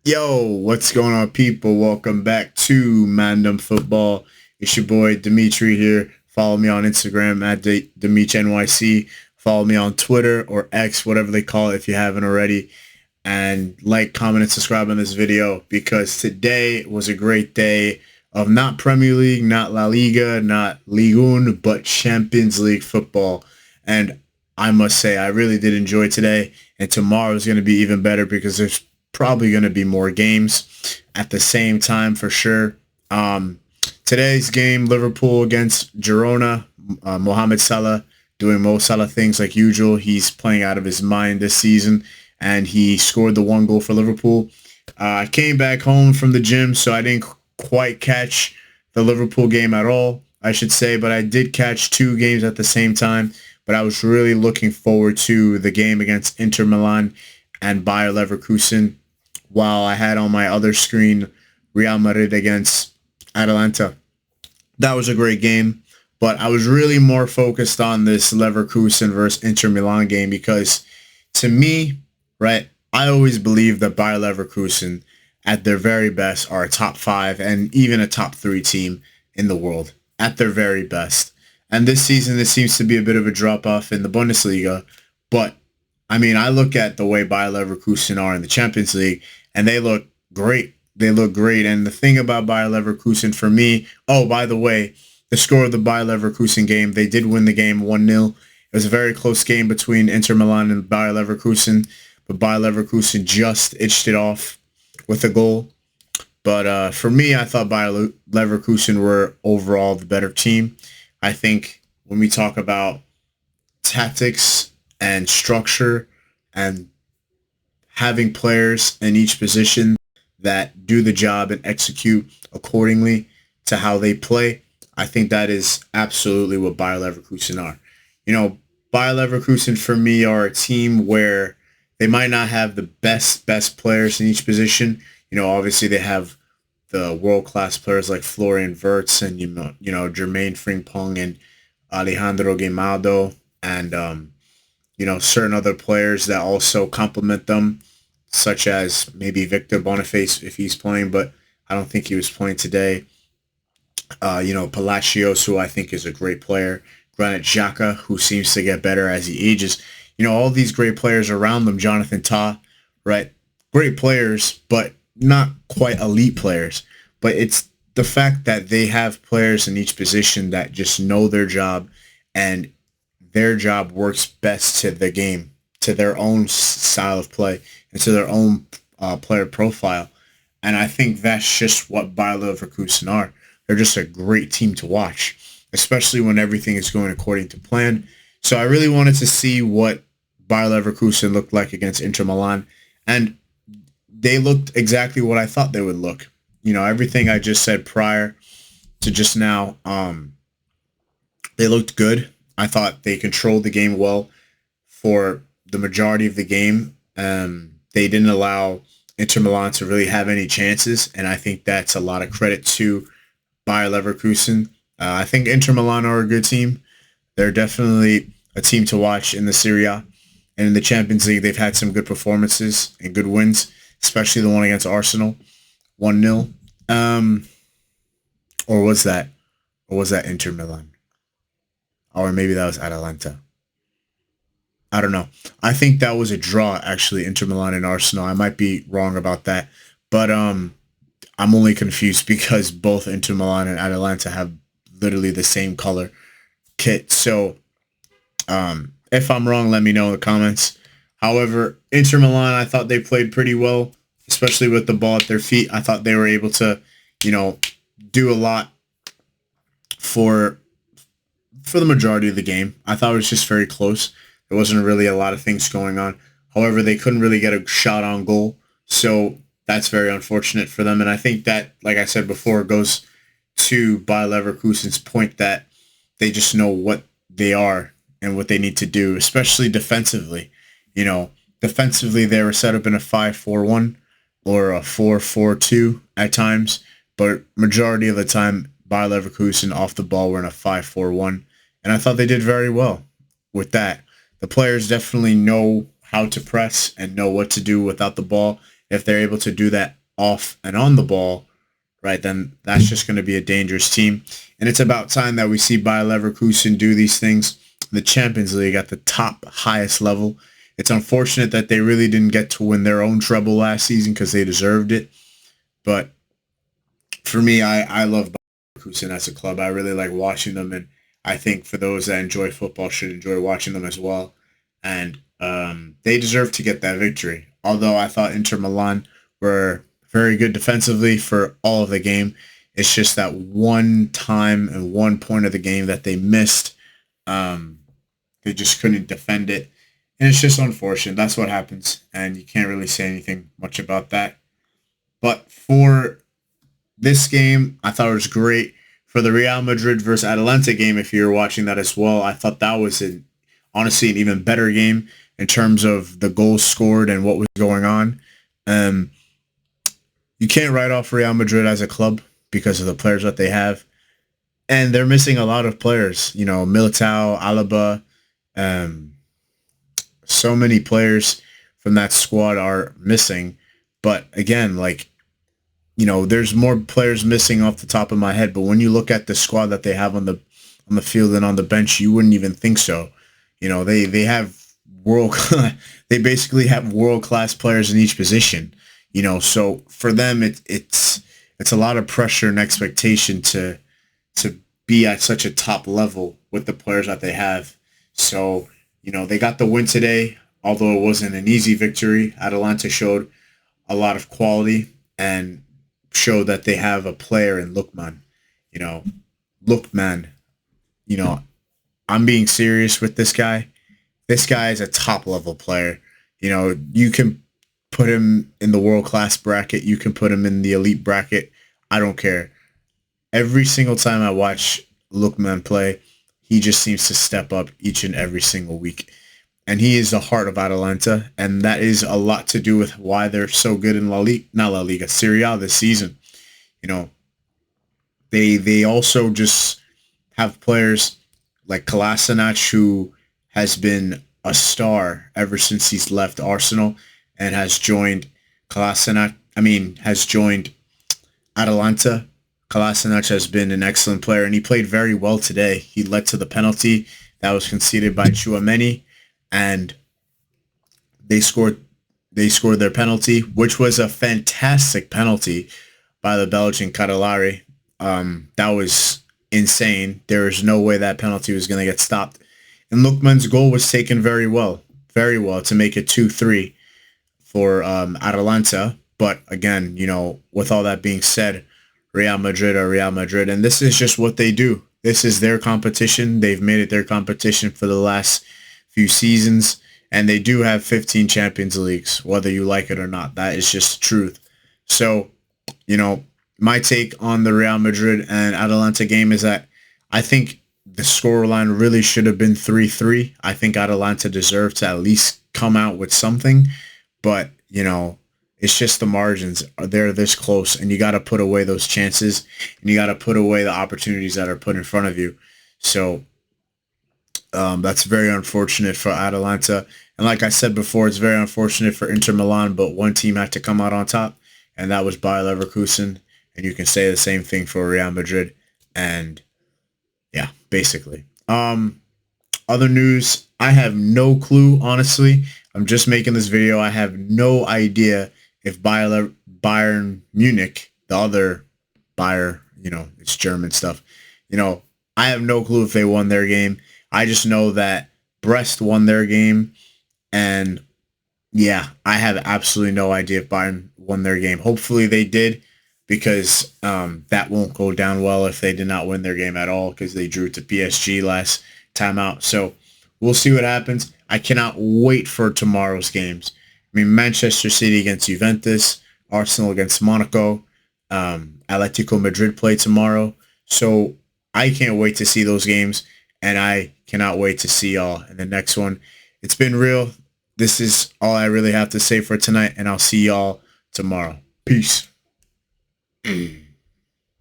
Yo, what's going on, people? Welcome back to Mandem Football. It's your boy Demeachnyc here. Follow me on Instagram at Demeachnyc. Follow me on Twitter or X, whatever they call it, if you haven't already. And like, comment, and subscribe on this video because today was a great day of not Premier League, not La Liga, not Ligue 1, but Champions League football. And I must say, I really did enjoy today. And tomorrow is going to be even better because there's probably going to be more games at the same time for sure. Um, Today's game, Liverpool against Girona, Mohamed Salah doing Mo Salah things like usual. He's playing out of his mind this season, and he scored the one goal for Liverpool. I came back home from the gym, so I didn't quite catch the Liverpool game at all, I should say, but I did catch two games at the same time. But I was really looking forward to the game against Inter Milan and Bayer Leverkusen, while I had on my other screen Real Madrid against Atalanta. That was a great game, but I was really more focused on this Leverkusen versus Inter Milan game because to me, right, I always believe that Bayer Leverkusen at their very best are a top five and even a top three team in the world at their very best. And this season, this seems to be a bit of a drop-off in the Bundesliga, but I mean, I look at the way Bayer Leverkusen are in the Champions League, and they look great. They look great. And the thing about Bayer Leverkusen for me, oh, by the way, the score of the Bayer Leverkusen game, they did win the game 1-0. It was a very close game between Inter Milan and Bayer Leverkusen, but Bayer Leverkusen just itched it off with a goal. But for me, I thought Bayer Leverkusen were overall the better team. I think when we talk about tactics and structure and having players in each position that do the job and execute accordingly to how they play, I think that is absolutely what Bayer Leverkusen are. You know, Bayer Leverkusen for me are a team where they might not have the best players in each position. You know, obviously they have the world-class players like Florian Wirtz and Jermaine Frimpong and Alejandro Grimaldo and certain other players that also complement them, such as maybe Victor Boniface if he's playing, but I don't think he was playing today. Palacios, who I think is a great player. Granit Xhaka, who seems to get better as he ages. You know, all these great players around them. Jonathan Tah, right? Great players, but not quite elite players. But it's the fact that they have players in each position that just know their job, and their job works best to the game, to their own style of play, and to their own player profile. And I think that's just what Bayer Leverkusen are. They're just a great team to watch, especially when everything is going according to plan. So I really wanted to see what Bayer Leverkusen looked like against Inter Milan, and they looked exactly what I thought they would look. You know, everything I just said prior to just now, they looked good. I thought they controlled the game well for the majority of the game. They didn't allow Inter Milan to really have any chances, and I think that's a lot of credit to Bayer Leverkusen. I think Inter Milan are a good team. They're definitely a team to watch in the Serie A. And in the Champions League, they've had some good performances and good wins, especially the one against Arsenal, 1-0. Or was that? Or was that Inter Milan? Or maybe that was Atalanta. I don't know. I think that was a draw, actually, Inter Milan and Arsenal. I might be wrong about that. But I'm only confused because both Inter Milan and Atalanta have literally the same color kit. So if I'm wrong, let me know in the comments. However, Inter Milan, I thought they played pretty well, especially with the ball at their feet. I thought they were able to, do a lot for the majority of the game. I thought it was just very close. There wasn't really a lot of things going on. However, they couldn't really get a shot on goal. So that's very unfortunate for them. And I think that, like I said before, goes to Bayer Leverkusen's point that they just know what they are and what they need to do, especially defensively. Defensively, they were set up in a 5-4-1 or a 4-4-2 at times, but majority of the time, Bayer Leverkusen off the ball were in a 5-4-1, and I thought they did very well with that. The players definitely know how to press and know what to do without the ball, if they're able to do that off and on the ball, right, then that's just going to be a dangerous team. And it's about time that we see Bayer Leverkusen do these things in the Champions League at the top, highest level. It's unfortunate that they really didn't get to win their own treble last season because they deserved it. But for me, I love Bayer Leverkusen as a club. I really like watching them, and I think for those that enjoy football should enjoy watching them as well. And they deserve to get that victory. Although I thought Inter Milan were very good defensively for all of the game. It's just that one time and one point of the game that they missed. They just couldn't defend it. And it's just unfortunate. That's what happens. And you can't really say anything much about that. But for this game, I thought it was great. For the Real Madrid versus Atalanta game, if you're watching that as well, I thought that was honestly an even better game in terms of the goals scored and what was going on. You can't write off Real Madrid as a club because of the players that they have. And they're missing a lot of players. You know, Militao, Alaba, so many players from that squad are missing. But again, like, you know, there's more players missing off the top of my head. But when you look at the squad that they have on the field and on the bench, you wouldn't even think so. You know, they have they basically have world class players in each position. You know, so for them, it's a lot of pressure and expectation to be at such a top level with the players that they have. So, you know, they got the win today, although it wasn't an easy victory. Atalanta showed a lot of quality and showed that they have a player in Lookman. You know, Lookman, you know, I'm being serious with this guy. This guy is a top level player. You know, you can put him in the world class bracket. You can put him in the elite bracket. I don't care. Every single time I watch Lookman play, he just seems to step up each and every single week. And he is the heart of Atalanta, and that is a lot to do with why they're so good in not La Liga, Serie A this season. You know, they also just have players like Kolasinac, who has been a star ever since he's left Arsenal and has joined has joined Atalanta. Kolasinac has been an excellent player, and he played very well today. He led to the penalty that was conceded by Tchouaméni, and they scored their penalty, which was a fantastic penalty by the Belgian Cavallari. That was insane. There is no way that penalty was going to get stopped. And Lookman's goal was taken very well to make it 2-3 for Atalanta. But again, you know, with all that being said, Real Madrid are Real Madrid, and this is just what they do. This is their competition. They've made it their competition for the last few seasons, and they do have 15 Champions Leagues, whether you like it or not. That is just the truth. So, you know, my take on the Real Madrid and Atalanta game is that I think the scoreline really should have been 3-3. I think Atalanta deserved to at least come out with something, but, you know, it's just the margins. They're this close, and you got to put away those chances, and you got to put away the opportunities that are put in front of you. So that's very unfortunate for Atalanta. And like I said before, it's very unfortunate for Inter Milan, but one team had to come out on top, and that was Bayer Leverkusen. And you can say the same thing for Real Madrid. And yeah, basically. Other news, I have no clue, honestly. I'm just making this video. I have no idea if Bayern Munich, the other Bayer, you know, it's German stuff. You know, I have no clue if they won their game. I just know that Brest won their game. And yeah, I have absolutely no idea if Bayern won their game. Hopefully they did, because that won't go down well if they did not win their game at all, because they drew to PSG last time out. So we'll see what happens. I cannot wait for tomorrow's games. I mean, Manchester City against Juventus, Arsenal against Monaco, Atletico Madrid play tomorrow. So I can't wait to see those games, and I cannot wait to see y'all in the next one. It's been real. This is all I really have to say for tonight, and I'll see y'all tomorrow. Peace.